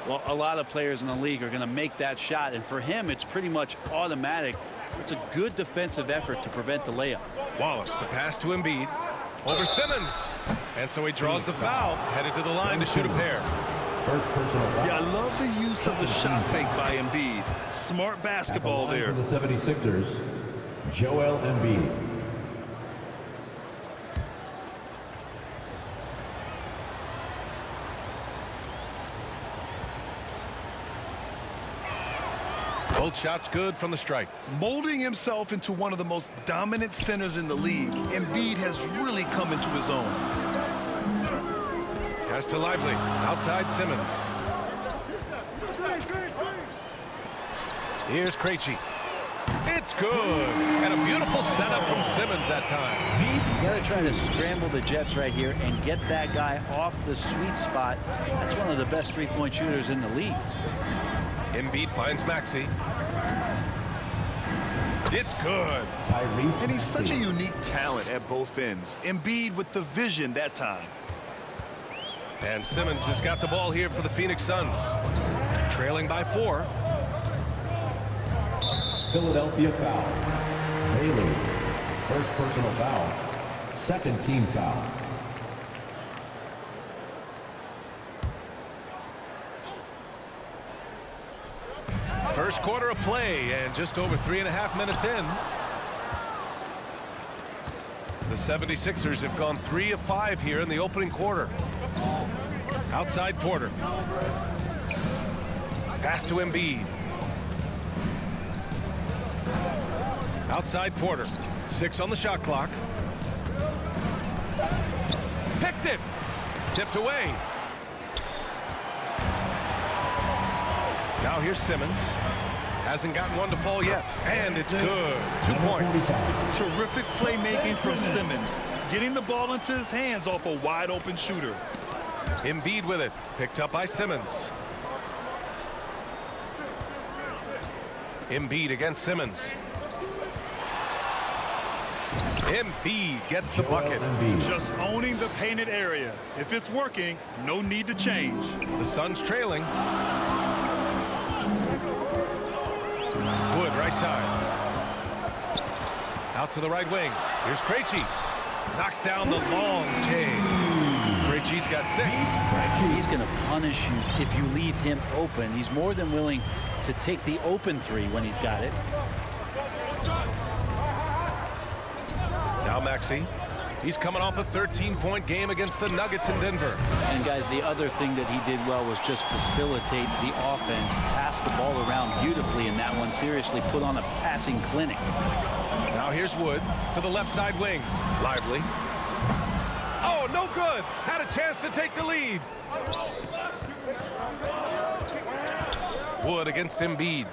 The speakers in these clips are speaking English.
Well, a lot of players in the league are going to make that shot, and for him, it's pretty much automatic. It's a good defensive effort to prevent the layup. Wallace, the pass to Embiid. Over Simmons. And so he draws the foul, headed to the line to shoot a pair. First personal foul. Yeah, I love the use of the shot fake by Embiid. Smart basketball there. For the 76ers, Joel Embiid. Both shots good from the strike. Molding himself into one of the most dominant centers in the league, Embiid has really come into his own. Pass to Lively. Outside Simmons. Here's Krejci. It's good. And a beautiful setup from Simmons that time. You got to try to scramble the Jets right here and get that guy off the sweet spot. That's one of the best three-point shooters in the league. Embiid finds Maxey. It's good. Tyrese And he's such a Maxey. unique talent at both ends. Embiid with the vision that time. And Simmons has got the ball here for the Phoenix Suns. Trailing by 4. Philadelphia foul. Bailey. First personal foul. Second team foul. First quarter of play and just over 3.5 minutes in. The 76ers have gone 3 of 5 here in the opening quarter. Outside Porter. Pass to Embiid. Outside Porter. 6 on the shot clock. Picked it. Tipped away. Now here's Simmons. Hasn't gotten one to fall yet. And it's good. 2 points. Terrific playmaking from Simmons. Getting the ball into his hands off a wide open shooter. Embiid with it. Picked up by Simmons. Embiid against Simmons. Embiid gets the bucket. Embiid. Just owning the painted area. If it's working, no need to change. The Suns trailing. Wood right side. Out to the right wing. Here's Krejci. Knocks down the long J. Krejci's got 6. He's going to punish you if you leave him open. He's more than willing to take the open three when he's got it. Now Maxey. He's coming off a 13-point game against the Nuggets in Denver. And guys, the other thing that he did well was just facilitate the offense, pass the ball around beautifully in that one. Seriously, put on a passing clinic. Now here's Wood to the left side wing. Lively. Oh, no good. Had a chance to take the lead. Wood against Embiid.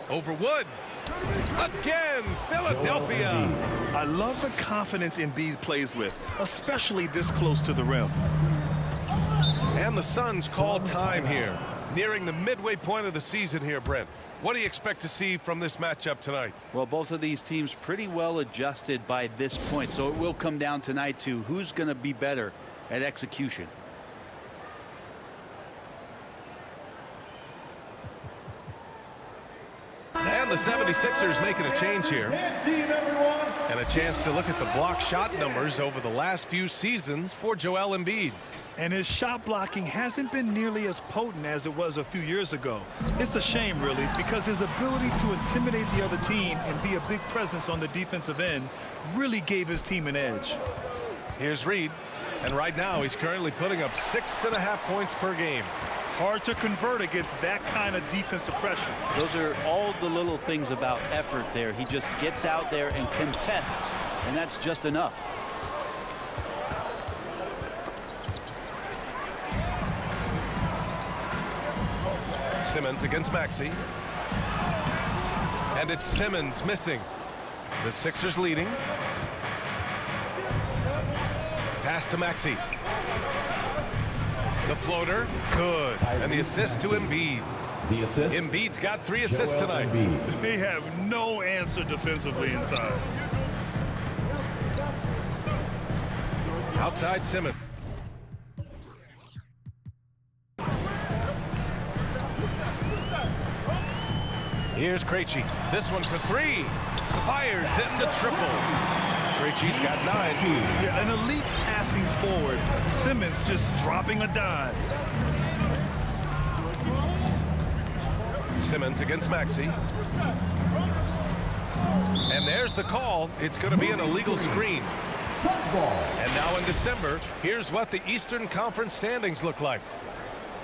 Over Wood. Again, Philadelphia. I love the confidence Embiid plays with, especially this close to the rim. And the Suns call time here. Nearing the midway point of the season here, Brent. What do you expect to see from this matchup tonight? Well, both of these teams pretty well adjusted by this point, so it will come down tonight to who's going to be better at execution. And the 76ers making a change here. And a chance to look at the block shot numbers over the last few seasons for Joel Embiid. And his shot blocking hasn't been nearly as potent as it was a few years ago. It's a shame, really, because his ability to intimidate the other team and be a big presence on the defensive end really gave his team an edge. Here's Reed. And right now he's currently putting up 6.5 points per game. Hard to convert against that kind of defensive pressure. Those are all the little things about effort there. He just gets out there and contests, and that's just enough. Simmons against Maxey. And it's Simmons missing. The Sixers leading. Pass to Maxey. The floater, good. And the assist to Embiid. The assist. Embiid's got 3 assists Joel tonight. Embiid. They have no answer defensively inside. Outside Simmons. Here's Krejci. This one for three. Fires in the triple. Krejci's got 9. Yeah, an elite passing forward. Simmons just dropping a dime. Simmons against Maxey. And there's the call. It's going to be an illegal screen. And now in December, here's what the Eastern Conference standings look like.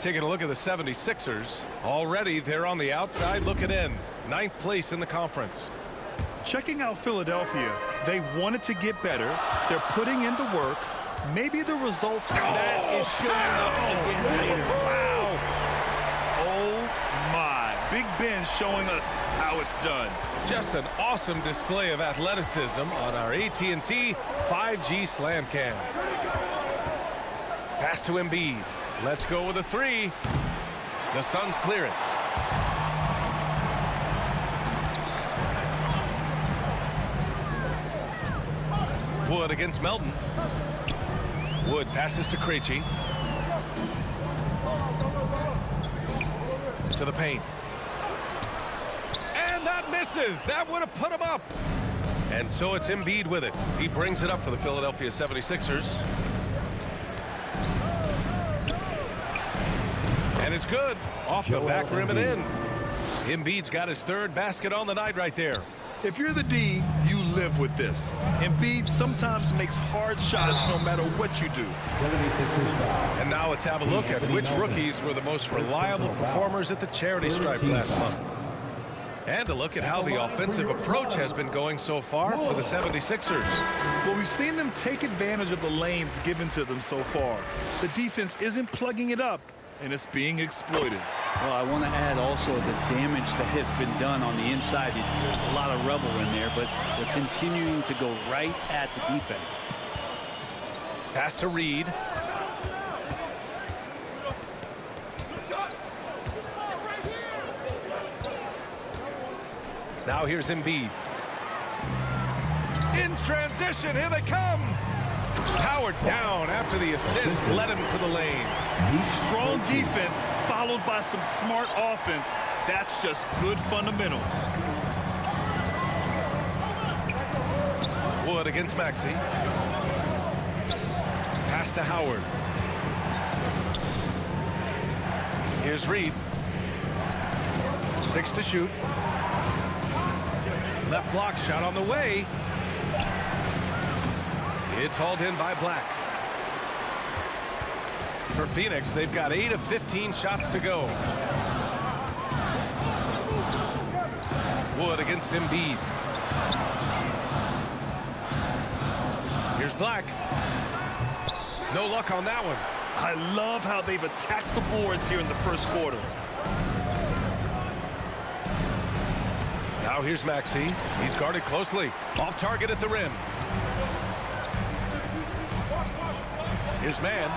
Taking a look at the 76ers. Already they're on the outside looking in. 9th place in the conference. Checking out Philadelphia, they wanted to get better. They're putting in the work. Maybe the results. That is showing up again later. Wow. Oh my. Big Ben showing us how it's done. Just an awesome display of athleticism on our AT&T 5G Slam Cam. Pass to Embiid. Let's go with a 3. The Suns clear it. Wood against Melton. Wood passes to Krejci. To the paint. And that misses. That would have put him up. And so it's Embiid with it. He brings it up for the Philadelphia 76ers. And it's good. Off the back rim and in. Embiid's got his 3rd basket on the night right there. If you're the D, you live with this. Embiid sometimes makes hard shots no matter what you do. 76ers foul. And now let's have a look at which rookies were the most reliable performers at the charity stripe last month. And a look at how the offensive approach has been going so far for the 76ers. Well, we've seen them take advantage of the lanes given to them so far. The defense isn't plugging it up, and it's being exploited. Well, I want to add also the damage that has been done on the inside. There's a lot of rubble in there, but they're continuing to go right at the defense. Pass to Reed. Now here's Embiid. In transition, here they come. Howard down after the assist led him to the lane. Strong defense followed by some smart offense. That's just good fundamentals. Wood against Maxey. Pass to Howard. Here's Reed. 6 to shoot. Left block shot on the way. It's hauled in by Black. For Phoenix, they've got 8 of 15 shots to go. Wood against Embiid. Here's Black. No luck on that one. I love how they've attacked the boards here in the first quarter. Now here's Maxey. He's guarded closely. Off target at the rim. Here's Man.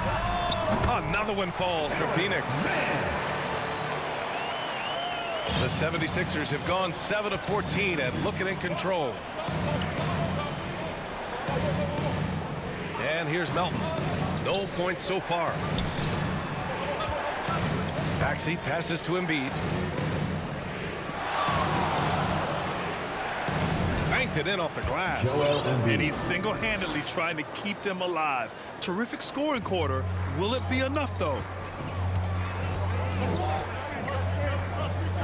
Another one falls for Phoenix. The 76ers have gone 7 of 14 and looking in control. And here's Melton. No points so far. Maxey passes to Embiid. Banked it in off the glass. Joel Embiid. And he's single-handedly trying to keep them alive. Terrific scoring quarter. Will it be enough, though?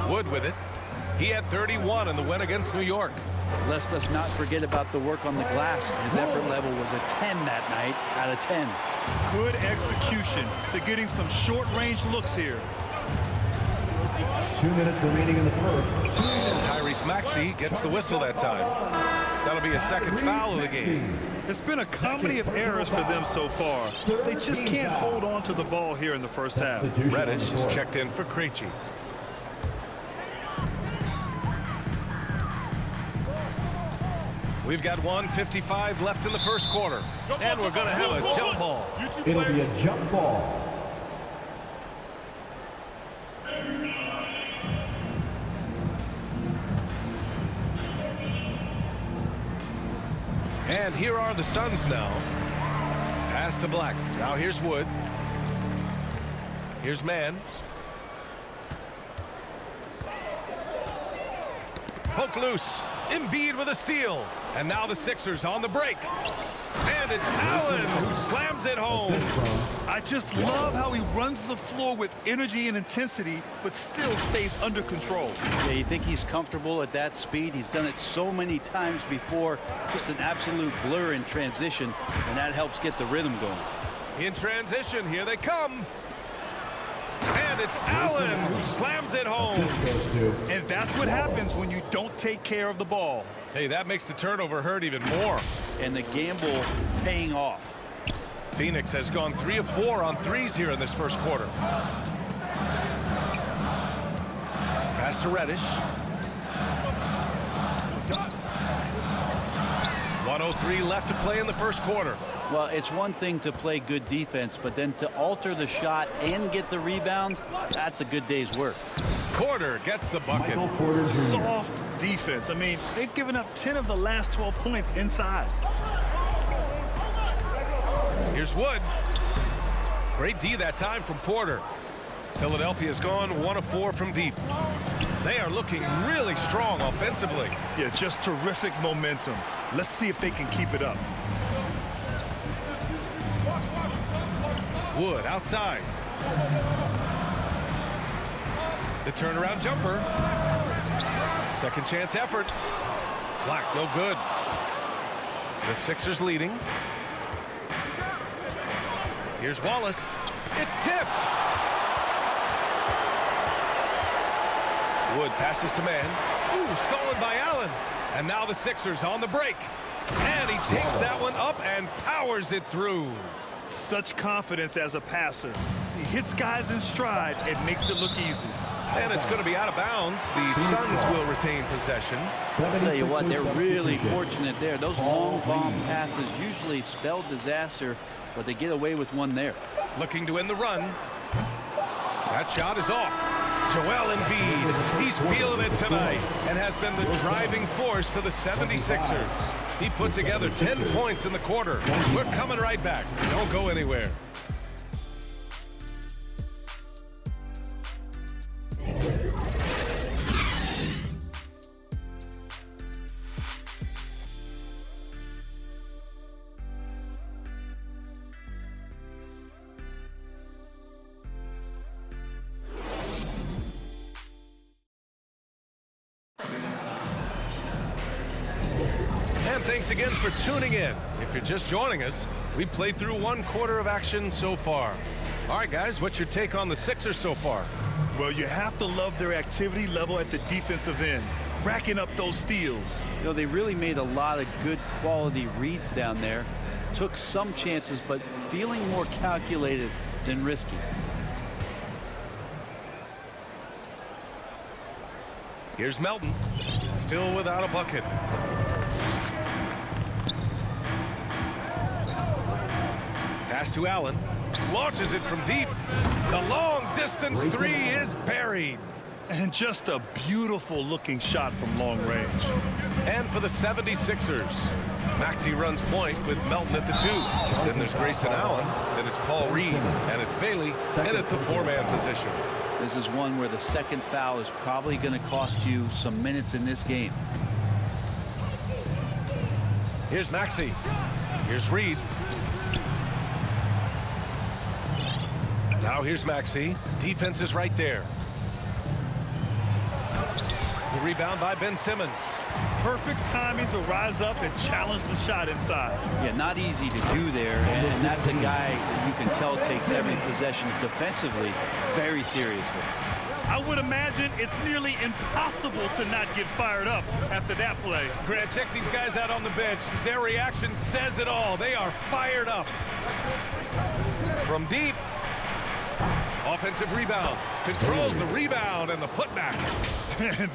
Wood with it. He had 31 in the win against New York. Let's us not forget about the work on the glass. His effort level was a 10 that night out of 10. Good execution. They're getting some short-range looks here. 2 minutes remaining in the first. And Tyrese Maxey gets the whistle that time. That'll be a second foul of the game. It's been a comedy of errors for them so far. They just can't hold on to the ball here in the first half. Reddish is checked in for Krejci. We've got 1:55 left in the first quarter. And we're going to have a jump ball. It'll be a jump ball. And here are the Suns now. Pass to Black. Now here's Wood. Here's Man. Poke loose. Embiid with a steal. And now the Sixers on the break. And it's Allen who slams it home. I just love how he runs the floor with energy and intensity, but still stays under control. Yeah, you think he's comfortable at that speed? He's done it so many times before. Just an absolute blur in transition, and that helps get the rhythm going. In transition, here they come. And it's Allen who slams it home. And that's what happens when you don't take care of the ball. Hey, that makes the turnover hurt even more. And the gamble paying off. Phoenix has gone 3 of 4 on threes here in this first quarter. Pass to Reddish. 1:03 left to play in the first quarter. Well, it's one thing to play good defense, but then to alter the shot and get the rebound, that's a good day's work. Porter gets the bucket. Soft defense. I mean, they've given up 10 of the last 12 points inside. Here's Wood. Great D that time from Porter. Philadelphia's gone 1 of 4 from deep. They are looking really strong offensively. Yeah, just terrific momentum. Let's see if they can keep it up. Wood outside. The turnaround jumper. Second chance effort. Black, no good. The Sixers leading. Here's Wallace. It's tipped. Wood passes to man. Ooh, stolen by Allen. And now the Sixers on the break. And he takes that one up and powers it through. Such confidence as a passer. He hits guys in stride and makes it look easy. And it's going to be out of bounds. The Suns will retain possession. I'll tell you what, they're really fortunate there. Those long bomb passes usually spell disaster, but they get away with one there. Looking to end the run. That shot is off. Joel Embiid, he's feeling it tonight and has been the driving force for the 76ers. He put together 10 points in the quarter. We're coming right back. Don't go anywhere. Thanks again for tuning in. If you're just joining us, we've played through 1 quarter of action so far. All right, guys, what's your take on the Sixers so far? Well, you have to love their activity level at the defensive end, racking up those steals. You know, they really made a lot of good quality reads down there. Took some chances, but feeling more calculated than risky. Here's Melton, still without a bucket. Pass to Allen. Launches it from deep. The long-distance three is buried. And just a beautiful looking shot from long range. And for the 76ers, Maxey runs point with Melton at the 2. Then there's Grayson Allen. Then it's Paul Reed. And it's Bailey in at the 4-man position. This is one where the second foul is probably going to cost you some minutes in this game. Here's Maxey. Here's Reed. Now here's Maxey. Defense is right there. The rebound by Ben Simmons. Perfect timing to rise up and challenge the shot inside. Yeah, not easy to do there, and that's a guy that you can tell takes every possession defensively very seriously. I would imagine it's nearly impossible to not get fired up after that play. Grant, check these guys out on the bench. Their reaction says it all. They are fired up. From deep. Offensive rebound. Controls the rebound and the putback.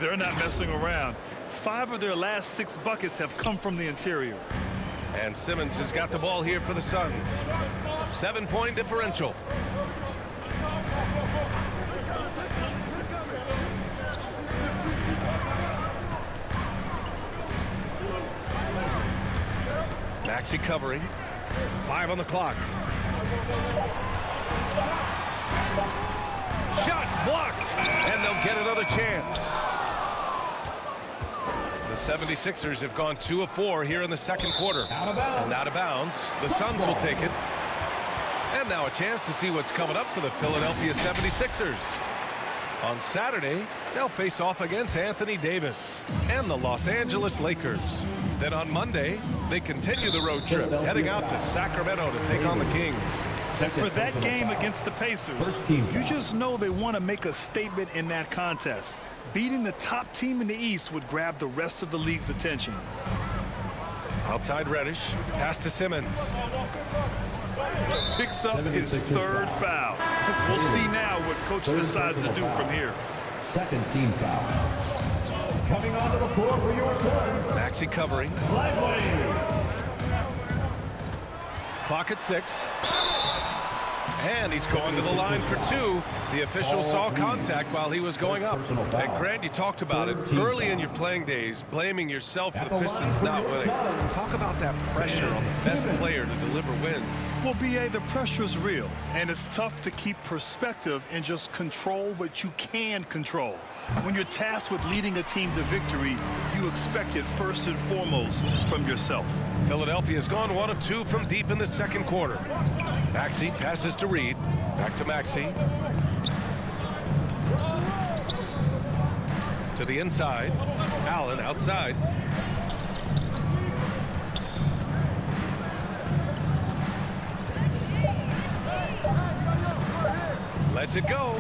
They're not messing around. 5 of their last 6 buckets have come from the interior. And Simmons has got the ball here for the Suns. 7-point differential. Maxey covering. 5 on the clock. Shots blocked, and they'll get another chance. 76ers have gone 2 of 4 here in the second quarter. And out of bounds. The Suns will take it. And now a chance to see what's coming up for the Philadelphia 76ers. On Saturday, they'll face off against Anthony Davis and the Los Angeles Lakers. Then on Monday, they continue the road trip, heading out to Sacramento to take on the Kings. For that game against the Pacers, you just know they want to make a statement in that contest. Beating the top team in the East would grab the rest of the league's attention. Outside Reddish, pass to Simmons. Picks up his third foul. We'll see now what coach decides to do from here. Second team foul. Coming onto the floor for your Suns. Maxey covering. Clock at 6. And he's going to the line for 2. The official saw contact while he was going up. And Grant, you talked about it early in your playing days, blaming yourself for the Pistons not winning. Talk about that pressure on the best player to deliver wins. Well, B.A., the pressure is real, and it's tough to keep perspective and just control what you can control. When you're tasked with leading a team to victory, you expect it first and foremost from yourself. Philadelphia's gone 1 of 2 from deep in the second quarter. Maxey passes to Reed. Back to Maxey. To the inside. Allen outside. Lets it go.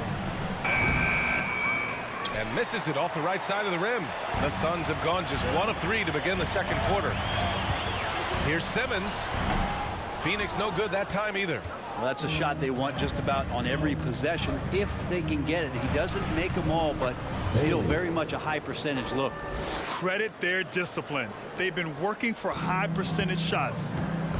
And misses it off the right side of the rim. The Suns have gone just 1 of 3 to begin the second quarter. Here's Simmons. Phoenix no good that time either. Well, that's a shot they want just about on every possession if they can get it. He doesn't make them all, but still very much a high percentage look. Credit their discipline. They've been working for high percentage shots.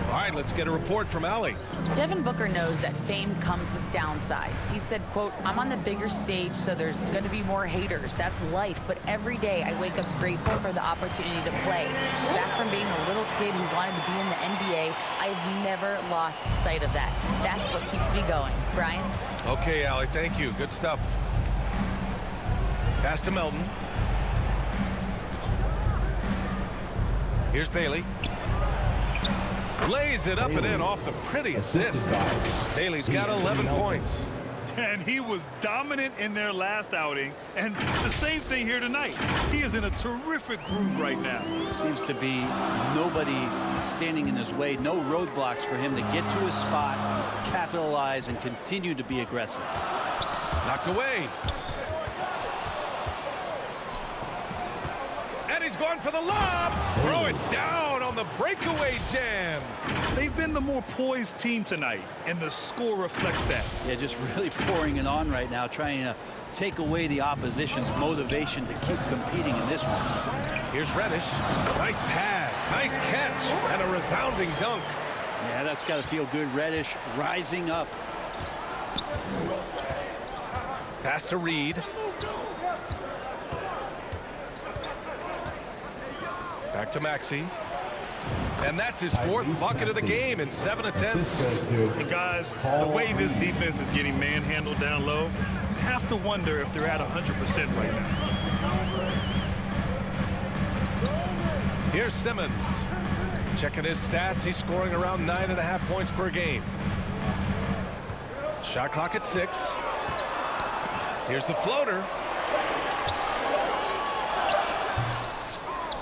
All right, let's get a report from Allie. Devin Booker knows that fame comes with downsides. He said, quote, "I'm on the bigger stage, so there's going to be more haters. That's life. But every day I wake up grateful for the opportunity to play. Back from being a little kid who wanted to be in the NBA, I've never lost sight of that. That's what keeps me going." Brian? Okay, Allie, thank you. Good stuff. Pass to Melton. Here's Bailey. Lays it up and in off the pretty assist. Bailey's got 11 points. And he was dominant in their last outing. And the same thing here tonight. He is in a terrific groove right now. Seems to be nobody standing in his way. No roadblocks for him to get to his spot, capitalize, and continue to be aggressive. Knocked away. And he's going for the lob. Throw it down on the breakaway jam. They've been the more poised team tonight, and the score reflects that. Yeah, just really pouring it on right now, trying to take away the opposition's motivation to keep competing in this one. Here's Reddish. Nice pass, nice catch, and a resounding dunk. Yeah, that's got to feel good. Reddish rising up. Pass to Reed. Back to Maxey. And that's his 4th bucket of the game in 7 attempts. And guys, the way this defense is getting manhandled down low, you have to wonder if they're at 100% right now. Here's Simmons. Checking his stats, he's scoring around 9.5 points per game. Shot clock at 6. Here's the floater.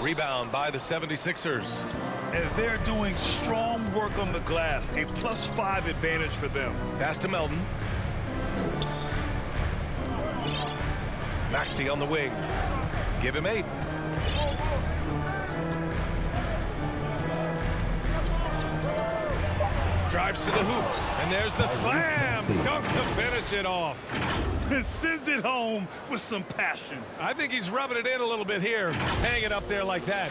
Rebound by the 76ers. And they're doing strong work on the glass. A +5 advantage for them. Pass to Melton. Maxey on the wing. Give him 8. Drives to the hoop. And there's the slam. Dunk to finish it off. And sends it home with some passion. I think he's rubbing it in a little bit here. Hang it up there like that.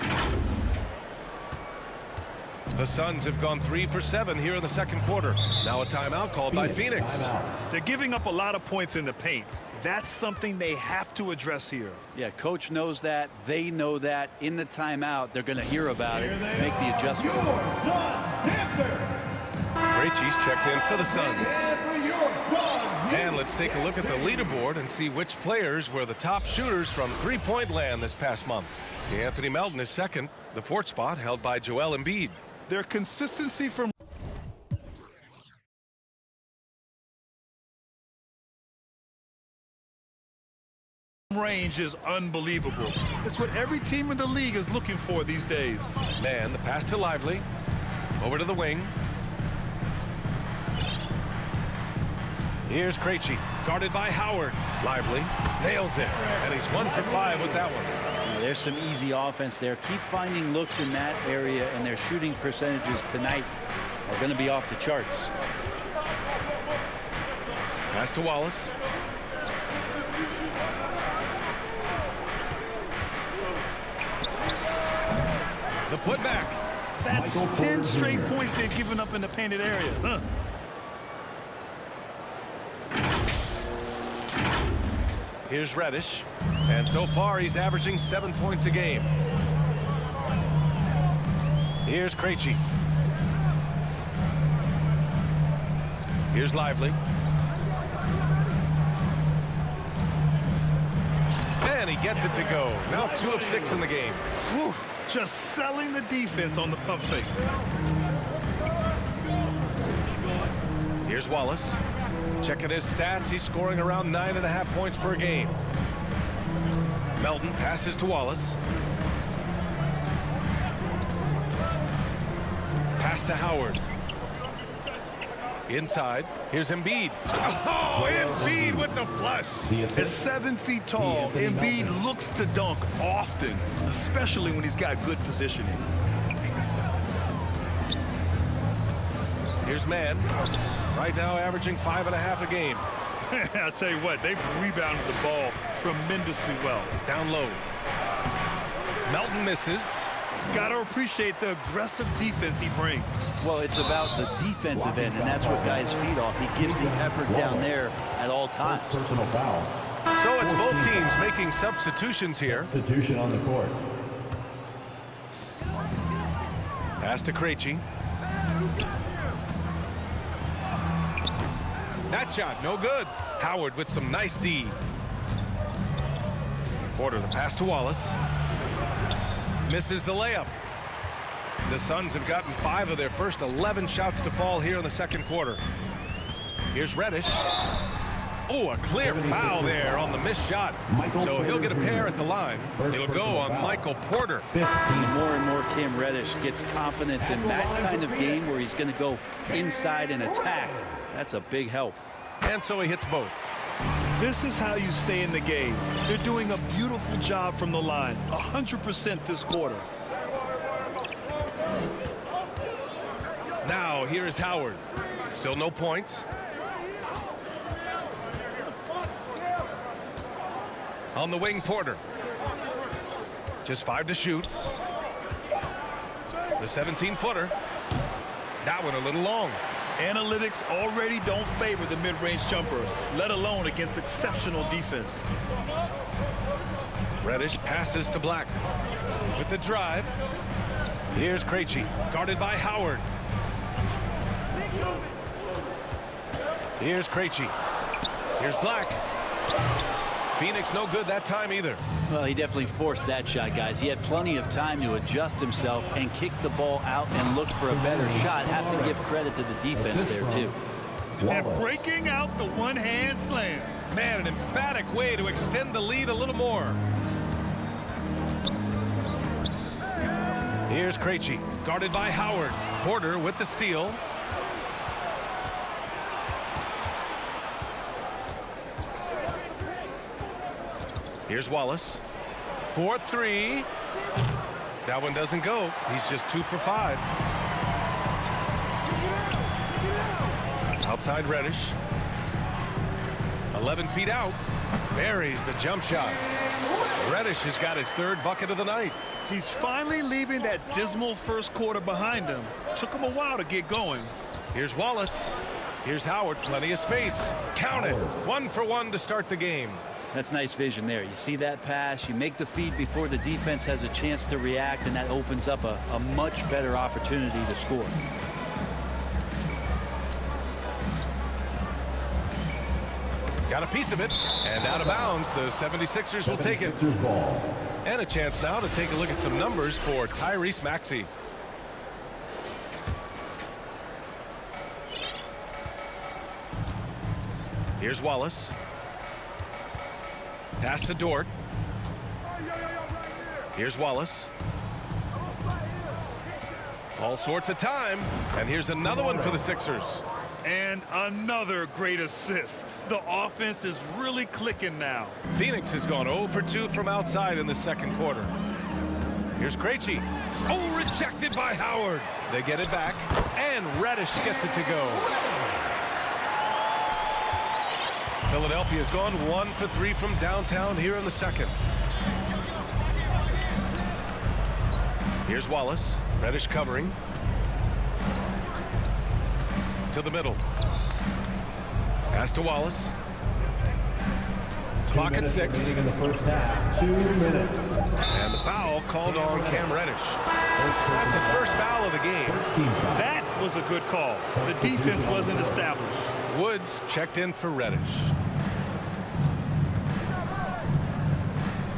The Suns have gone 3 for 7 here in the second quarter. Now a timeout called by Phoenix. They're giving up a lot of points in the paint. That's something they have to address here. Yeah, coach knows that. They know that. In the timeout, they're going to hear about it, make the adjustment. Krejci's checked in for the Suns. And let's take a look at the leaderboard and see which players were the top shooters from three-point land this past month. Anthony Melton is second, the fourth spot held by Joel Embiid. Their consistency from range is unbelievable. It's what every team in the league is looking for these days. Man, the pass to Lively. Over to the wing. Here's Krejci, guarded by Howard. Lively nails it, and he's 1 for 5 with that one. There's some easy offense there. Keep finding looks in that area, and their shooting percentages tonight are going to be off the charts. Pass to Wallace. The putback. That's 10 straight points they've given up in the painted area. Huh. Here's Reddish, and so far he's averaging 7 points a game. Here's Krejci. Here's Lively. And he gets it to go. Now 2 of 6 in the game. Whew. Just selling the defense on the pump fake. Here's Wallace. Checking his stats, he's scoring around 9.5 points per game. Melton passes to Wallace. Pass to Howard. Inside, here's Embiid. Oh, Embiid with the flush. At 7 feet tall, Embiid looks to dunk often, especially when he's got good positioning. Here's Mann. Right now averaging 5.5 a game. I'll tell you what, they've rebounded the ball tremendously well. Down low. Melton misses. Got to appreciate the aggressive defense he brings. Well, it's about the defensive end, and that's what guys feed off. He gives the effort down there at all times. Personal foul. So it's both teams making substitutions here. Substitution on the court. Pass to Krejci. That shot, no good. Howard with some nice D. Porter, the pass to Wallace. Misses the layup. The Suns have gotten 5 of their first 11 shots to fall here in the second quarter. Here's Reddish. Oh, a clear foul there on the missed shot. So he'll get a pair at the line. It'll go on Michael Porter. More and more Cam Reddish gets confidence in that kind of game where he's going to go inside and attack. That's a big help. And so he hits both. This is how you stay in the game. They're doing a beautiful job from the line. 100% this quarter. Now here is Howard. Still no points. On the wing, Porter. Just 5 to shoot. The 17-footer. That one a little long. Analytics already don't favor the mid-range jumper, let alone against exceptional defense. Reddish passes to Black. With the drive. Here's Krejci, guarded by Howard. Here's Krejci. Here's Black. Phoenix no good that time either. Well, he definitely forced that shot, guys. He had plenty of time to adjust himself and kick the ball out and look for a better shot. Have to give credit to the defense there, too. And breaking out the one-hand slam. Man, an emphatic way to extend the lead a little more. Here's Krejci, guarded by Howard. Porter with the steal. Here's Wallace. 4-3. That one doesn't go. He's just 2 for 5. Outside Reddish. 11 feet out. Buries the jump shot. Reddish has got his 3rd bucket of the night. He's finally leaving that dismal first quarter behind him. Took him a while to get going. Here's Wallace. Here's Howard. Plenty of space. Count it. 1 for 1 to start the game. That's nice vision there. You see that pass, you make the feed before the defense has a chance to react, and that opens up a much better opportunity to score. Got a piece of it, and out of bounds. The 76ers will take it. 76ers ball. And a chance now to take a look at some numbers for Tyrese Maxey. Here's Wallace. Pass to Dort. Here's Wallace. All sorts of time. And here's another one for the Sixers. And another great assist. The offense is really clicking now. Phoenix has gone 0 for 2 from outside in the second quarter. Here's Krejci. Oh, rejected by Howard. They get it back, and Reddish gets it to go. Philadelphia's gone 1 for 3 from downtown here in the second. Here's Wallace. Reddish covering. To the middle. Pass to Wallace. Clock at 6. Remaining in the first half. 2 minutes. And the foul called on Cam Reddish. That's his first foul of the game. First team foul. That was a good call. The defense wasn't established. Woods checked in for Reddish.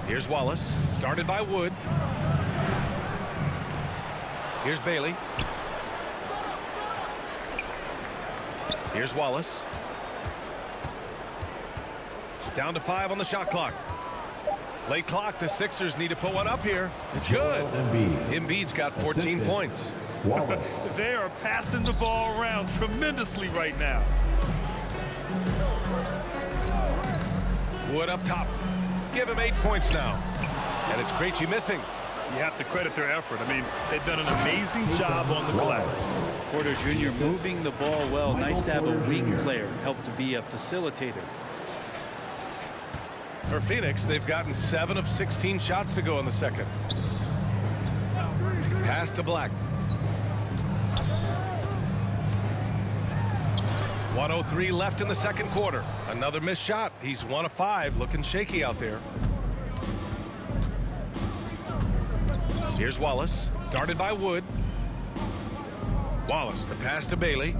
Here's Wallace. Guarded by Wood. Here's Bailey. Here's Wallace. Down to 5 on the shot clock. Late clock. The Sixers need to put one up here. It's good. Embiid's got 14 points. Wallace. They are passing the ball around tremendously right now. Wood up top. Give him 8 points now. And it's Krejci missing. You have to credit their effort. I mean, they've done an amazing job on the glass. Porter Jr. moving the ball well. Nice to have a wing player help to be a facilitator. For Phoenix, they've gotten 7 of 16 shots to go in the second. Pass to Black. 1:03 left in the second quarter. Another missed shot. He's 1 of 5, looking shaky out there. Here's Wallace, guarded by Wood. Wallace, the pass to Bailey.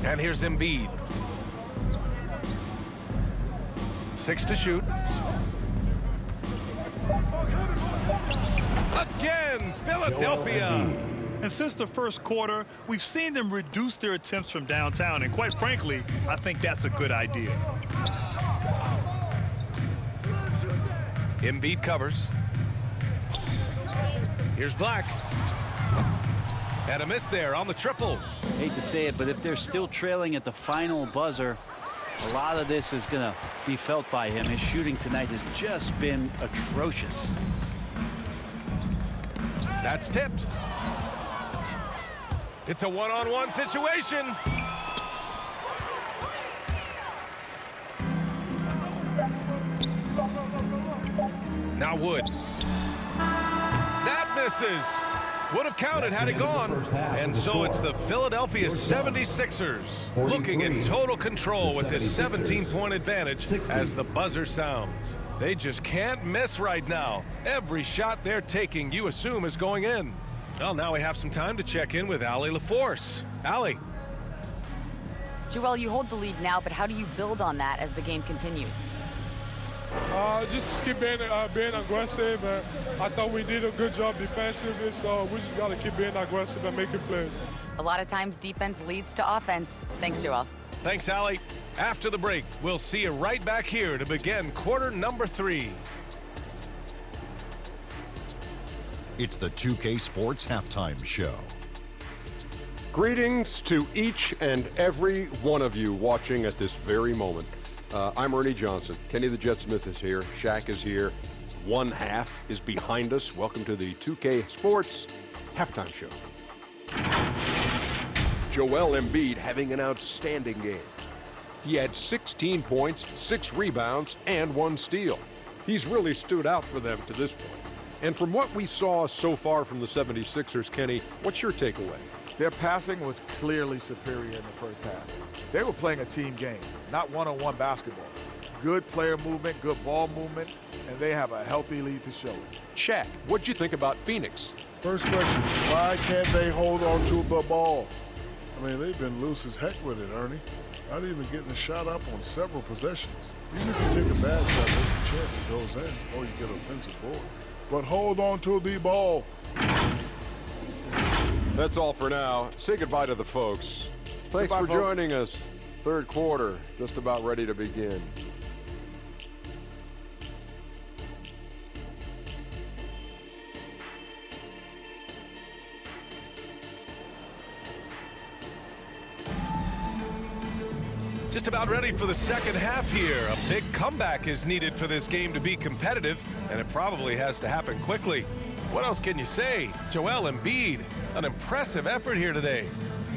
And here's Embiid. 6 to shoot. Again, Philadelphia. And since the first quarter, we've seen them reduce their attempts from downtown. And quite frankly, I think that's a good idea. Embiid covers. Here's Black. And a miss there on the triple. Hate to say it, but if they're still trailing at the final buzzer, a lot of this is going to be felt by him. His shooting tonight has just been atrocious. That's tipped. It's a one-on-one situation. Now Wood. That misses. Would have counted had it gone. And so it's the Philadelphia 76ers looking in total control with this 17-point advantage as the buzzer sounds. They just can't miss right now. Every shot they're taking, you assume, is going in. Well, now we have some time to check in with Allie LaForce. Allie. Joel, you hold the lead now, but how do you build on that as the game continues? Just keep being aggressive. I thought we did a good job defensively, so we just got to keep being aggressive and making plays. A lot of times defense leads to offense. Thanks, Joel. Thanks, Allie. After the break, we'll see you right back here to begin quarter number 3. It's the 2K Sports Halftime Show. Greetings to each and every one of you watching at this very moment. I'm Ernie Johnson. Kenny the Jet Smith is here. Shaq is here. One half is behind us. Welcome to the 2K Sports Halftime Show. Joel Embiid having an outstanding game. He had 16 points, 6 rebounds, and 1 steal. He's really stood out for them to this point. And from what we saw so far from the 76ers, Kenny, what's your takeaway? Their passing was clearly superior in the first half. They were playing a team game, not one-on-one basketball. Good player movement, good ball movement, and they have a healthy lead to show it. Shaq, what'd you think about Phoenix? First question, why can't they hold on to the ball? I mean, they've been loose as heck with it, Ernie. not even getting a shot up on several possessions. Even if you take a bad shot, there's a chance it goes in or you get an offensive board. But hold on to the ball. That's all for now. Say goodbye to the folks. Thanks for joining us. Third quarter, just about ready to begin. Just about ready for the second half here. A big comeback is needed for this game to be competitive, and it probably has to happen quickly. What else can you say? Joel Embiid, an impressive effort here today.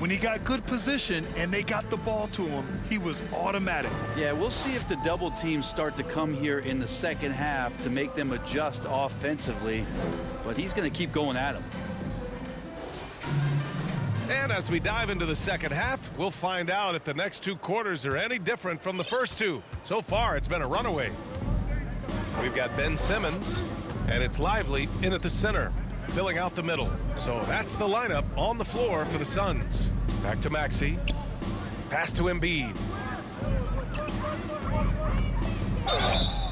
When he got good position and they got the ball to him, he was automatic. Yeah, we'll see if the double teams start to come here in the second half to make them adjust offensively, but he's going to keep going at him. And as we dive into the second half, we'll find out if the next two quarters are any different from the first two. So far, it's been a runaway. We've got Ben Simmons, and it's Lively in at the center, filling out the middle. So that's the lineup on the floor for the Suns. Back to Maxey. Pass to Embiid.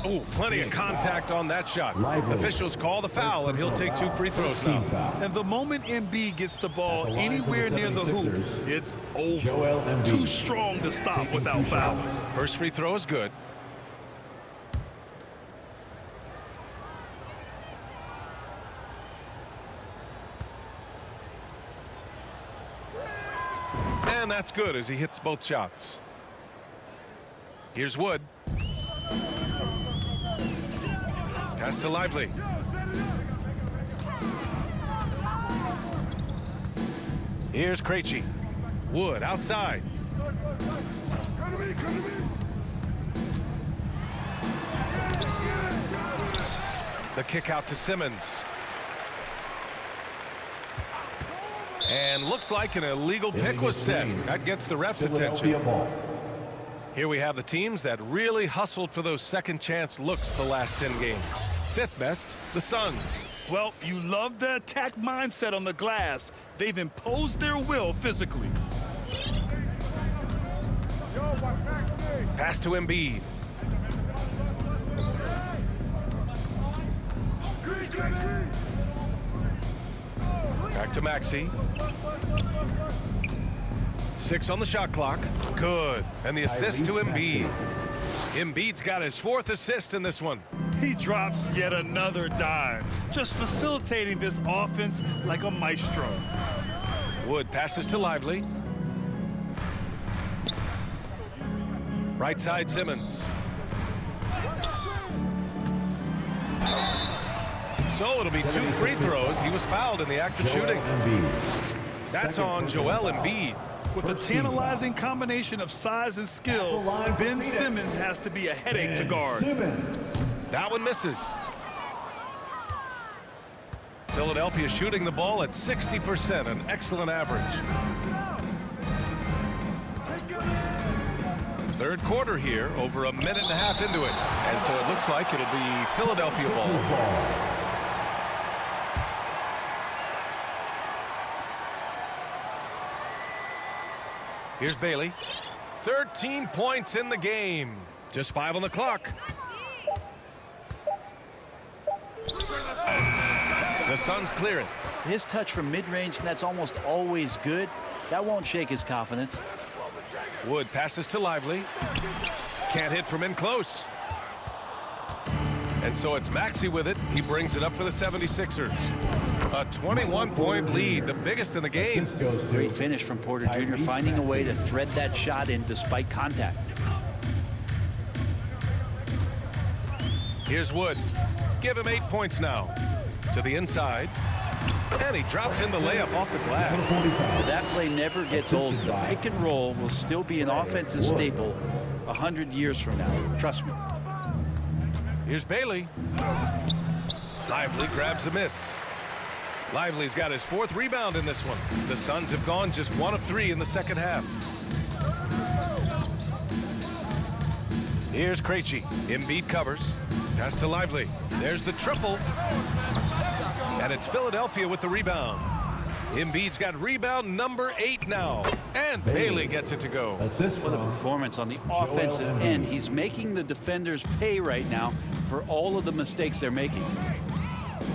Oh, plenty of contact on that shot. Officials call the foul, and he'll take 2 free throws now. And the moment Embiid gets the ball anywhere near the hoop, it's over. Too strong to stop without fouls. First free throw is good. And that's good as he hits both shots. Here's Wood. Pass to Lively. Here's Krejci. Wood outside. The kick out to Simmons. And looks like an illegal pick was set. That gets the ref's attention. Here we have the teams that really hustled for those second chance looks the last 10 games. Fifth best, the Suns. Well, you love the attack mindset on the glass. They've imposed their will physically. Pass to Embiid. Back to Maxey. 6 on the shot clock. Good. And the assist to Embiid. Embiid's got his 4th assist in this one. He drops yet another dime, just facilitating this offense like a maestro. Wood passes to Lively. Right side Simmons. So it'll be 2 free throws. He was fouled in the act of shooting. That's on Joel Embiid. With a tantalizing combination of size and skill, Ben Simmons has to be a headache to guard. That one misses. Philadelphia shooting the ball at 60%, an excellent average. Third quarter here, over a minute and a half into it. And so it looks like it'll be Philadelphia ball. Here's Bailey. 13 points in the game. Just 5 on the clock. The Suns clear it. His touch from mid-range, and that's almost always good. That won't shake his confidence. Wood passes to Lively. Can't hit from in close. And so it's Maxey with it. He brings it up for the 76ers. A 21-point lead, the biggest in the game. Great finish from Porter Jr., finding a way to thread that shot in despite contact. Here's Wood. Give him 8 points now. To the inside. And he drops in the layup off the glass. That play never gets old. The pick and roll will still be an offensive staple 100 years from now. Trust me. Here's Bailey. Lively grabs a miss. Lively's got his 4th rebound in this one. The Suns have gone just 1 of 3 in the second half. Here's Krejci. Embiid covers. Pass to Lively. There's the triple. And it's Philadelphia with the rebound. Embiid's got rebound number 8 now. And Bailey gets it to go. Assist What a from performance on the offensive end. He's making the defenders pay right now for all of the mistakes they're making.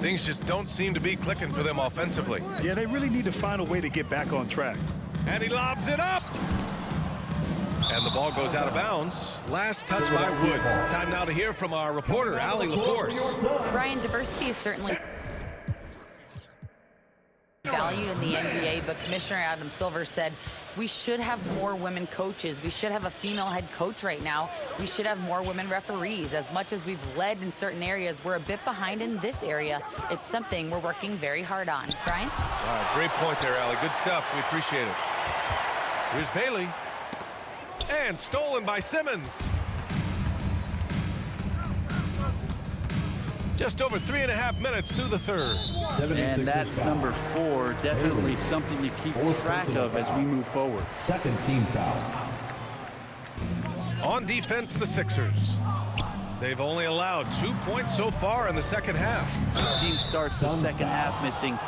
Things just don't seem to be clicking for them offensively. Yeah, they really need to find a way to get back on track. And he lobs it up. And the ball goes out of bounds. Last touch by Wood. Time now to hear from our reporter, Allie LaForce. Brian, diversity is certainly valued in the NBA, but Commissioner Adam Silver said we should have more women coaches. We should have a female head coach right now. We should have more women referees. As much as we've led in certain areas, we're a bit behind in this area. It's something we're working very hard on. Brian? All right, great point there, Allie. Good stuff. We appreciate it. Here's Bailey. And stolen by Simmons. Just over 3.5 minutes through the third. And that's number 4. Definitely something to keep track of as we move forward. second team foul. On defense, the Sixers. They've only allowed 2 points so far in the second half. The team starts the second half missing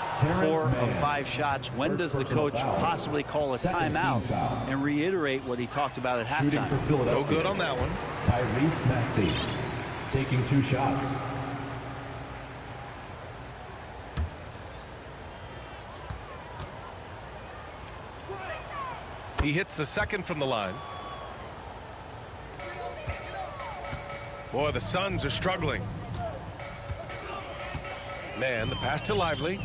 4 of 5 shots. When does the coach possibly call a timeout and reiterate what he talked about at Shooting halftime? for Philadelphia. No good on that one. Tyrese Maxey taking 2 shots. He hits the second from the line. Boy, the Suns are struggling. Man, the pass to Lively.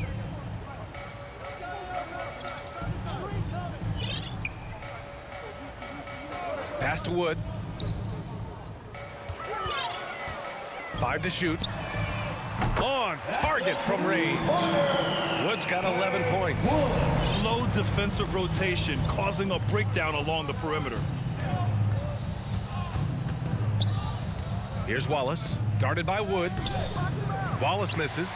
Pass to Wood. 5 to shoot. On target from range. Wood's got 11 points. Slow defensive rotation causing a breakdown along the perimeter. Here's Wallace, guarded by Wood. Wallace misses.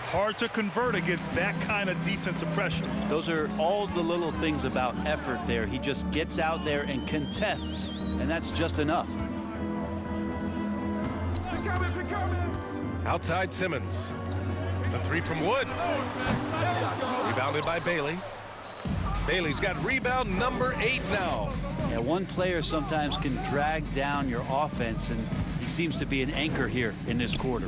Hard to convert against that kind of defensive pressure. Those are all the little things about effort there. He just gets out there and contests, and that's just enough. Outside Simmons. The 3 from Wood. Rebounded by Bailey. Bailey's got rebound number 8 now. Yeah, one player sometimes can drag down your offense, and he seems to be an anchor here in this quarter.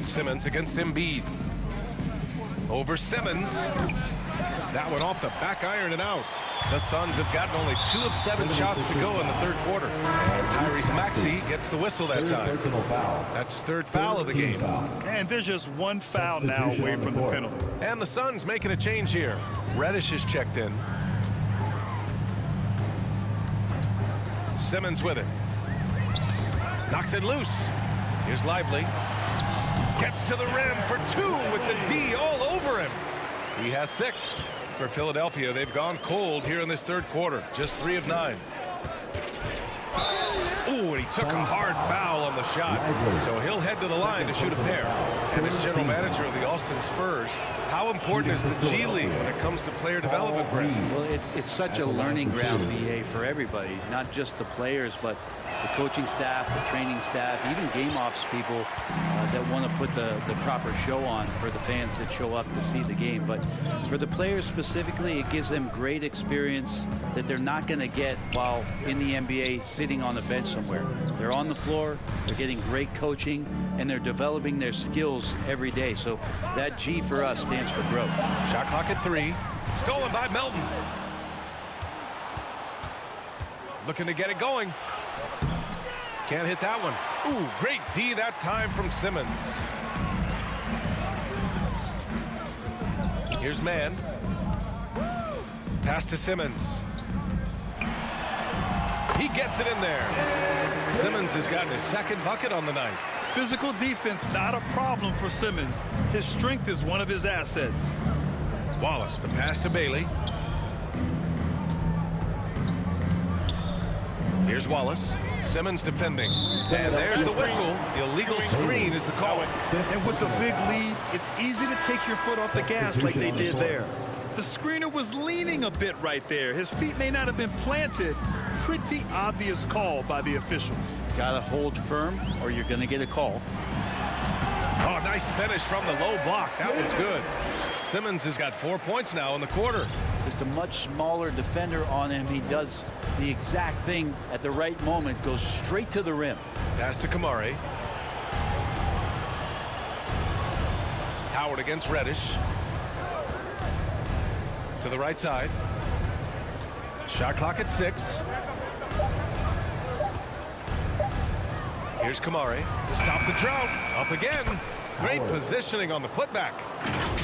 Simmons against Embiid. Over Simmons. That one off the back iron and out. The Suns have gotten only 2 of 7 shots to go in the third quarter. And Tyrese Maxey gets the whistle that time. That's his 3rd foul of the game. And there's just one foul now away from the penalty. And the Suns making a change here. Reddish is checked in. Simmons with it. Knocks it loose. Here's Lively. Gets to the rim for 2 with the D all over him. He has 6. For Philadelphia, they've gone cold here in this third quarter. Just 3 of 9. Ooh, and he took a hard foul on the shot. So he'll head to the line to shoot a pair. And as general manager of the Austin Spurs, how important is the G League when it comes to player development, Brent? Well, it's such a learning ground, BA, for everybody, not just the players, but the coaching staff, the training staff, even game ops people that want to put the proper show on for the fans that show up to see the game. But for the players specifically, it gives them great experience that they're not going to get while in the NBA sitting on the bench somewhere. They're on the floor, they're getting great coaching, and they're developing their skills every day. So that G for us stands for growth. Shot clock at 3. Stolen by Melton. Looking to get it going. Can't hit that one. Ooh, great D that time from Simmons. Here's Mann. Pass to Simmons. He gets it in there. Simmons has gotten his 2nd bucket on the night. Physical defense, not a problem for Simmons. His strength is one of his assets. Wallace, the pass to Bailey. Here's Wallace. Simmons defending. And there's the whistle. Illegal screen is the call. And with the big lead, it's easy to take your foot off the gas like they did there. The screener was leaning a bit right there. His feet may not have been planted. Pretty obvious call by the officials. Got to hold firm or you're going to get a call. Oh, nice finish from the low block. That was good. Simmons has got 4 points now in the quarter. Just a much smaller defender on him. He does the exact thing at the right moment, goes straight to the rim. Pass to Kamari. Howard against Reddish. To the right side. Shot clock at 6. Here's Kamari to stop the drought. Up again. Great positioning on the putback.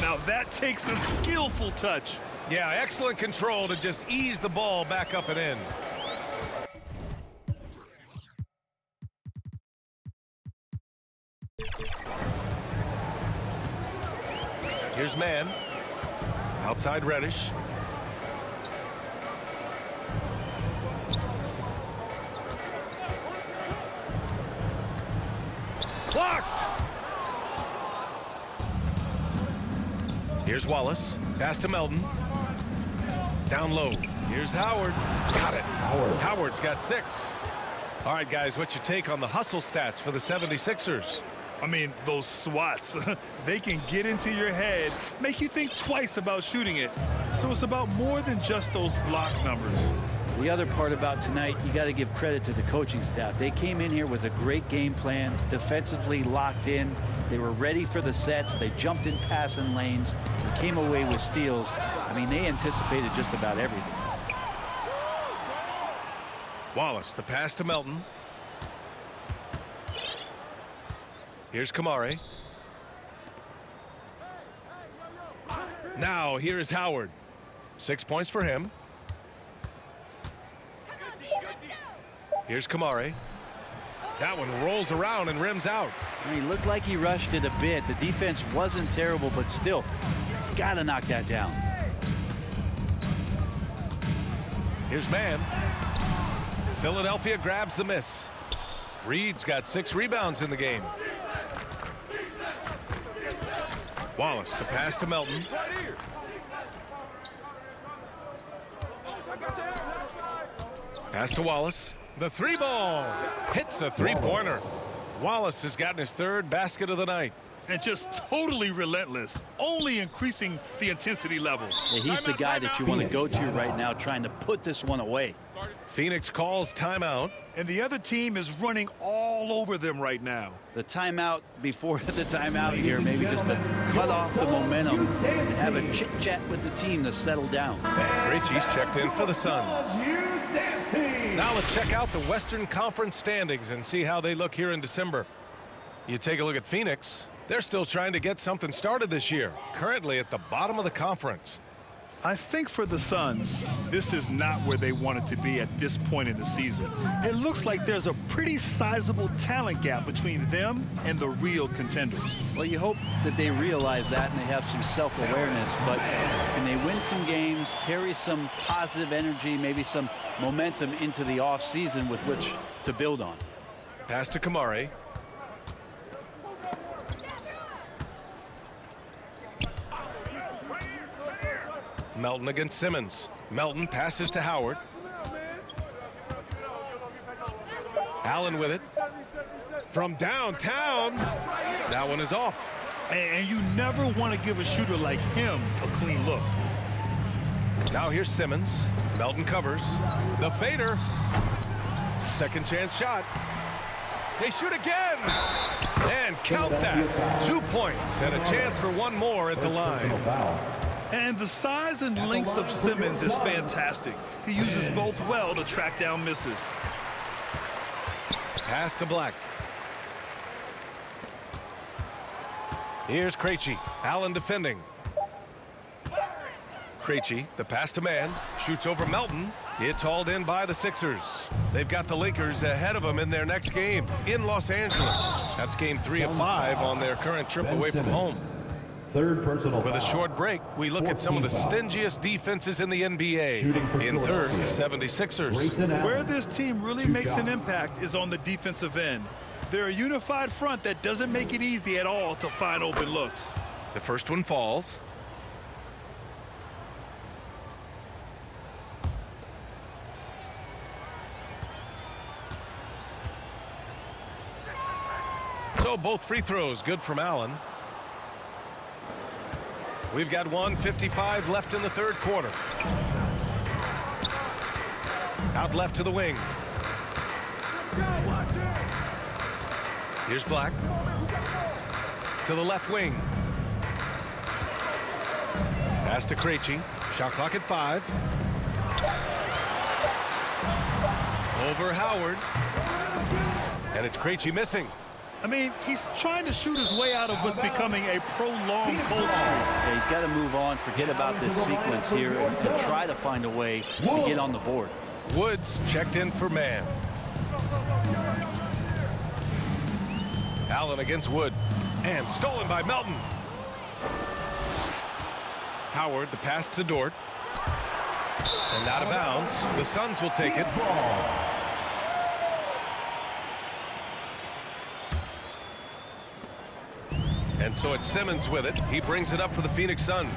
Now that takes a skillful touch. Yeah, excellent control to just ease the ball back up and in. Here's Mann. Outside Reddish. Blocked! Here's Wallace. Pass to Melton. Down low. Here's Howard. Got it. Howard's got 6. All right, guys, what's your take on the hustle stats for the 76ers? I mean, those swats, they can get into your head, make you think twice about shooting it. So it's about more than just those block numbers. The other part about tonight, you got to give credit to the coaching staff. They came in here with a great game plan, defensively locked in. They were ready for the sets. They jumped in passing lanes and came away with steals. I mean, they anticipated just about everything. Wallace, the pass to Melton. Here's Kamari. Now here is Howard. 6 points for him. Here's Kamari. That one rolls around and rims out. I mean, looked like he rushed it a bit. The defense wasn't terrible, but still, he's got to knock that down. Here's Mann. Philadelphia grabs the miss. Reed's got 6 rebounds in the game. Wallace, the pass to Melton. Pass to Wallace. The 3-ball hits a 3-pointer. Wallace has gotten his 3rd basket of the night. And just totally relentless, only increasing the intensity level. Yeah, he's the guy that you want to go to right now, trying to put this one away. Phoenix calls timeout. And the other team is running all over them right now. The timeout before the timeout here, maybe just to cut off the momentum and have a chit-chat with the team to settle down. Krejci's checked in for the Suns. Now let's check out the Western Conference standings and see how they look here in December. You take a look at Phoenix. They're still trying to get something started this year, currently at the bottom of the conference. I think for the Suns, this is not where they wanted to be at this point in the season. It looks like there's a pretty sizable talent gap between them and the real contenders. Well, you hope that they realize that and they have some self-awareness, but can they win some games, carry some positive energy, maybe some momentum into the offseason with which to build on? Pass to Kamari. Melton against Simmons. Melton passes to Howard. Allen with it. From downtown. That one is off. And you never want to give a shooter like him a clean look. Now here's Simmons. Melton covers. The fader. Second chance shot. They shoot again. And count that. 2 points and a chance for one more at the line. And the size and length of Simmons is fantastic. He uses both well to track down misses. Pass to Black. Here's Krejci. Allen defending. Krejci, the pass to Mann. Shoots over Melton. It's hauled in by the Sixers. They've got the Lakers ahead of them in their next game in Los Angeles. That's game 3 of 5 on their current trip away from home. Third personal With a short break, we look at some of the stingiest defenses in the NBA. In third, the 76ers. Where this team really makes an impact is on the defensive end. They're a unified front that doesn't make it easy at all to find open looks. The first one falls. So both free throws good from Allen. We've got 1:55 left in the third quarter. Out left to the wing. Here's Black. To the left wing. Pass to Krejci. Shot clock at 5. Over Howard. And it's Krejci missing. I mean, he's trying to shoot his way out of what's becoming a prolonged cold streak. Yeah, he's got to move on, forget about this sequence here, and try to find a way to get on the board. Woods checked in for man. Allen against Wood. And stolen by Melton. Howard, the pass to Dort. And out of bounds. The Suns will take it. And so it's Simmons with it. He brings it up for the Phoenix Suns.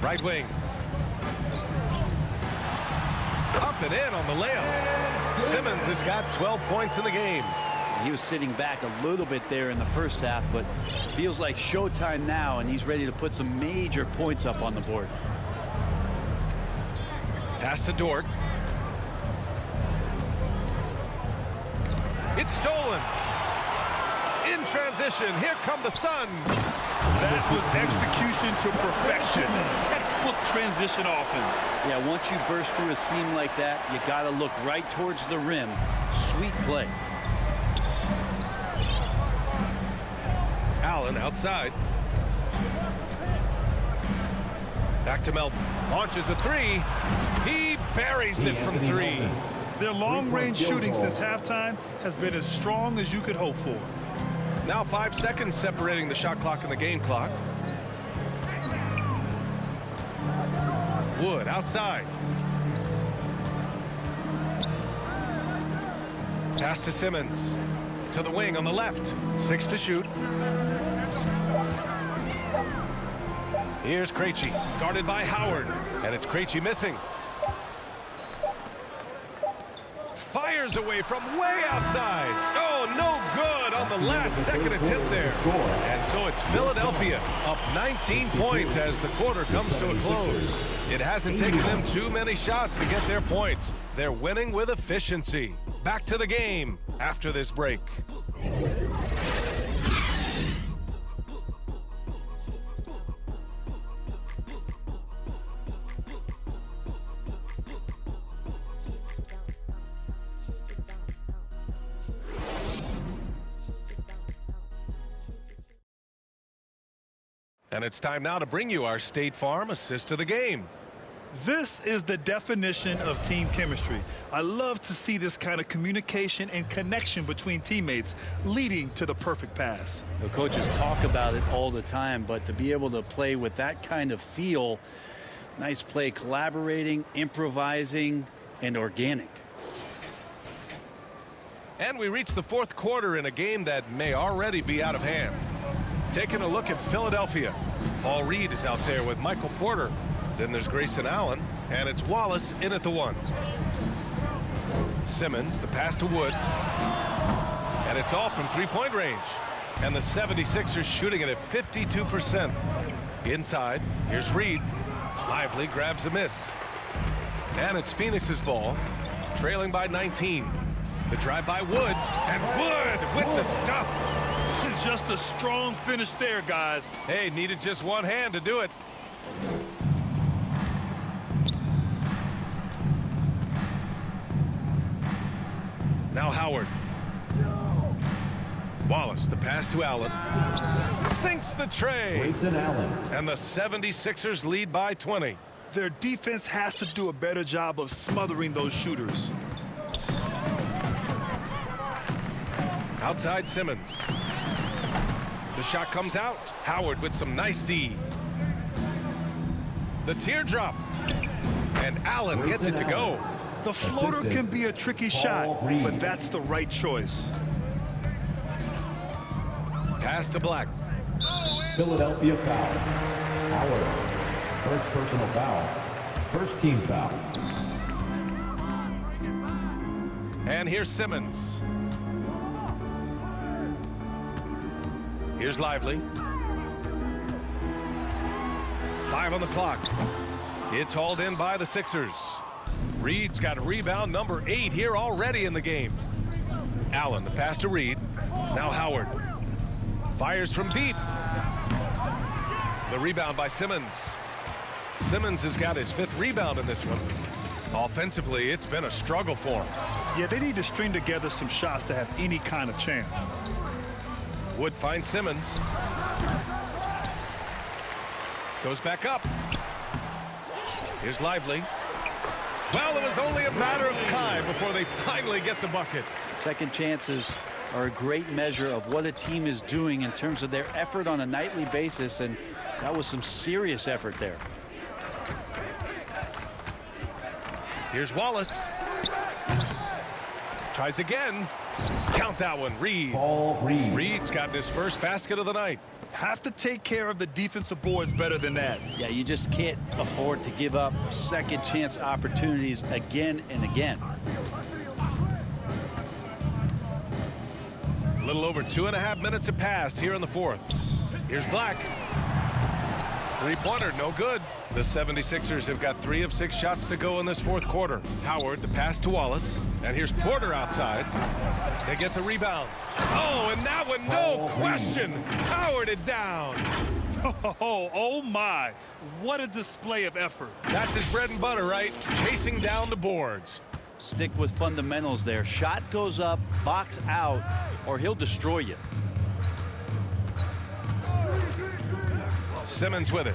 Right wing. Up and in on the layup. Simmons has got 12 points in the game. He was sitting back a little bit there in the first half, but feels like showtime now, and he's ready to put some major points up on the board. Pass to Dort. It's stolen. In transition, here come the Suns. That was execution to perfection. Textbook transition offense. Yeah, once you burst through a seam like that, you got to look right towards the rim. Sweet play. Allen outside. Back to Melton. Launches a three. He buries it from 3. Their long-range shooting since halftime has been as strong as you could hope for. Now 5 seconds separating the shot clock and the game clock. Wood outside. Pass to Simmons. To the wing on the left. 6 to shoot. Here's Krejci, guarded by Howard. And it's Krejci missing. Fires away from way outside. Oh, no good on the last second attempt there. And so it's Philadelphia up 19 points as the quarter comes to a close. It hasn't taken them too many shots to get their points. They're winning with efficiency. Back to the game after this break. And it's time now to bring you our State Farm assist of the game. This is the definition of team chemistry. I love to see this kind of communication and connection between teammates leading to the perfect pass. The coaches talk about it all the time, but to be able to play with that kind of feel, nice play, collaborating, improvising, and organic. And we reach the fourth quarter in a game that may already be out of hand. Taking a look at Philadelphia. Paul Reed is out there with Michael Porter. Then there's Grayson Allen, and it's Wallace in at the 1. Simmons, the pass to Wood. And it's off from three-point range. And the 76ers shooting it at 52%. Inside, here's Reed. Lively grabs a miss. And it's Phoenix's ball, trailing by 19. The drive by Wood, and Wood with the stuff. Just a strong finish there, guys. Hey, needed just one hand to do it. Now Howard. Wallace, the pass to Allen. Sinks the tray. Grayson Allen. And the 76ers lead by 20. Their defense has to do a better job of smothering those shooters. Outside Simmons. The shot comes out. Howard with some nice D. The teardrop. And Allen gets it to go. The floater can be a tricky shot, but that's the right choice. Pass to Black. Philadelphia foul. Howard. First personal foul. First team foul. And here's Simmons. Here's Lively. 5 on the clock. It's hauled in by the Sixers. Reed's got rebound number 8 here already in the game. Allen, the pass to Reed. Now Howard. Fires from deep. The rebound by Simmons. Simmons has got his 5th rebound in this one. Offensively, it's been a struggle for him. Yeah, they need to string together some shots to have any kind of chance. Wood finds Simmons. Goes back up. Here's Lively. Well, it was only a matter of time before they finally get the bucket. Second chances are a great measure of what a team is doing in terms of their effort on a nightly basis, and that was some serious effort there. Here's Wallace. Tries again. Count that one. Reed. Paul Reed. Reed's got his first basket of the night. Have to take care of the defensive boards better than that. Yeah, you just can't afford to give up second chance opportunities again and again. A little over 2.5 minutes have passed here in the 4th. Here's Black. Three-pointer, no good. The 76ers have got 3 of 6 shots to go in this 4th quarter. Howard, the pass to Wallace. And here's Porter outside. They get the rebound. Oh, and that one, no question. Howard it down. Oh my. What a display of effort. That's his bread and butter, right? Chasing down the boards. Stick with fundamentals there. Shot goes up, box out, or he'll destroy you. Simmons with it.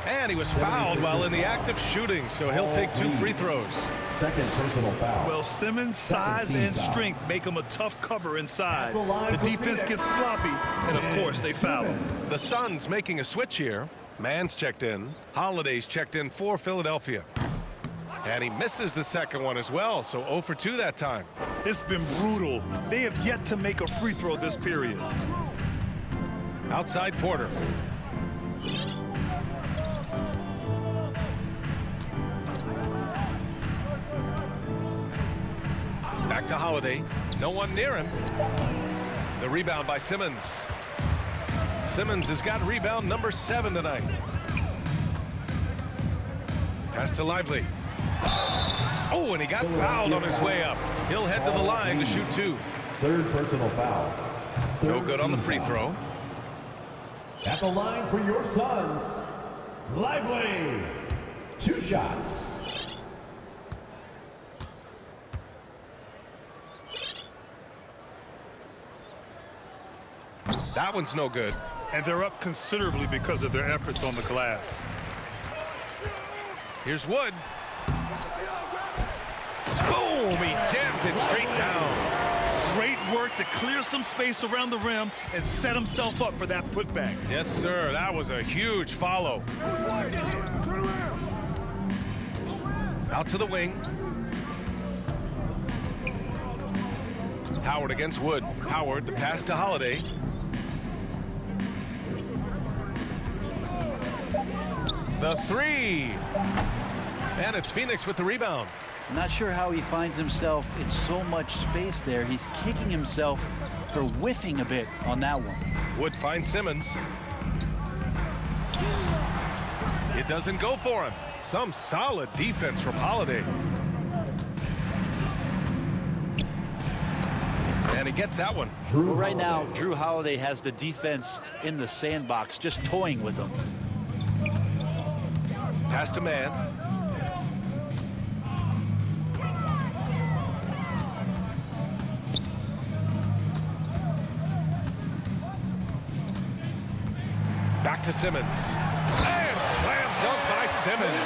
And he was fouled while in the act of shooting, so he'll take 2 free throws. Second personal foul. Well, Simmons' size and strength make him a tough cover inside. The defense gets sloppy, and of course they foul him. The Suns making a switch here. Mann's checked in. Holiday's checked in for Philadelphia. And he misses the second one as well, so 0 for 2 that time. It's been brutal. They have yet to make a free throw this period. Outside Porter. Back to Holiday. No one near him. The rebound by Simmons. Simmons has got rebound number 7 tonight. Pass to Lively. Oh, and he got fouled on his way up. He'll head to the line to shoot 2. Third personal foul. No good on the free throw. At the line for your Suns, Lively. 2 shots. That one's no good. And they're up considerably because of their efforts on the glass. Here's Wood. Boom! He jams it straight down. Great work to clear some space around the rim and set himself up for that putback. Yes, sir. That was a huge follow. Out to the wing. Howard against Wood. Howard, the pass to Holiday. The 3. And it's Phoenix with the rebound. Not sure how he finds himself in so much space there. He's kicking himself for whiffing a bit on that one. Wood finds Simmons. It doesn't go for him. Some solid defense from Holiday. And he gets that one. Well, right now, Drew Holiday has the defense in the sandbox, just toying with them. Pass to Mann. Back to Simmons. And slam dunk by Simmons.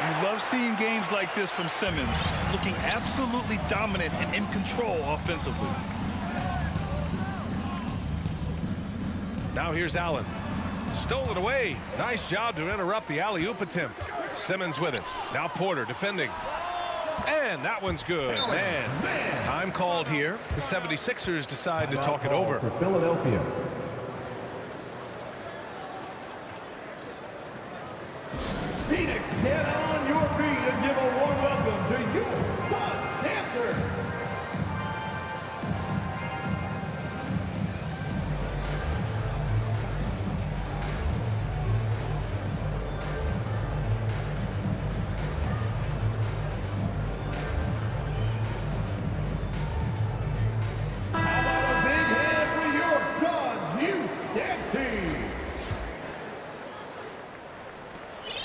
You love seeing games like this from Simmons, looking absolutely dominant and in control offensively. Now here's Allen. Stole it away. Nice job to interrupt the alley-oop attempt. Simmons with it. Now Porter defending. And that one's good. Man. Time called here. The 76ers decide to talk it over. For Philadelphia. Phoenix, get on your feet and give a warm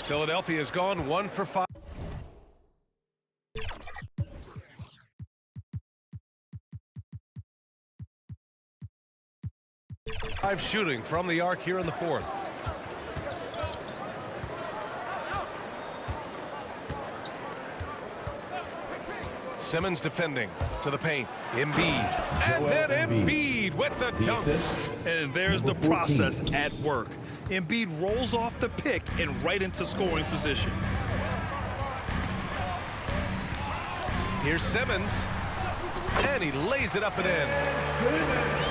Philadelphia has gone 1 for 5. Shooting from the arc here in the fourth. Simmons defending to the paint. Embiid. And then Embiid with the dunk. And there's the process at work. Embiid rolls off the pick and right into scoring position. Here's Simmons. And he lays it up and in.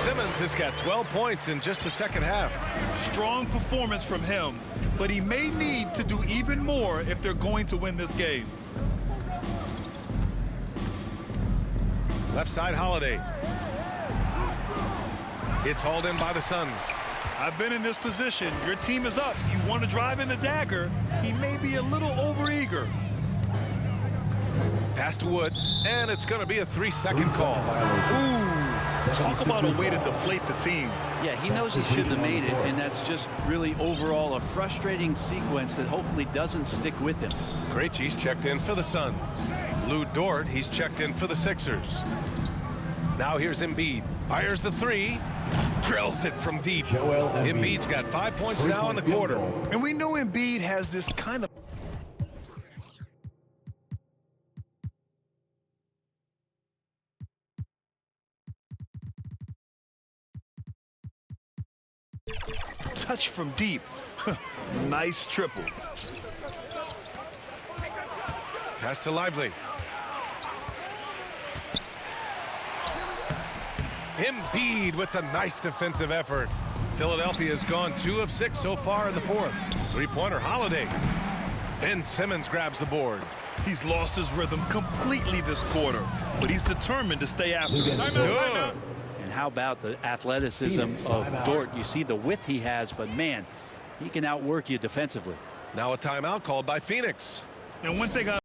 Simmons has got 12 points in just the second half. Strong performance from him, but he may need to do even more if they're going to win this game. Left side, Holiday. It's hauled in by the Suns. I've been in this position. Your team is up. You want to drive in the dagger. He may be a little overeager. Pass to Wood, and it's going to be a 3-second call. Ooh, talk about a way to deflate the team. Yeah, he knows he shouldn't have made it, and that's just really overall a frustrating sequence that hopefully doesn't stick with him. Krejci's checked in for the Suns. Lou Dort, he's checked in for the Sixers. Now here's Embiid. Fires the three. Drills it from deep. Embiid's got 5 points now in the quarter. And we know Embiid has this kind of touch from deep. Nice triple. Pass to Lively. Embiid with the nice defensive effort. Philadelphia has gone 2 of 6 so far in the fourth. Three-pointer, Holiday. Ben Simmons grabs the board. He's lost his rhythm completely this quarter, but he's determined to stay after it. Good. And how about the athleticism of Dort? You see the width he has, but man, he can outwork you defensively. Now a timeout called by Phoenix. And one thing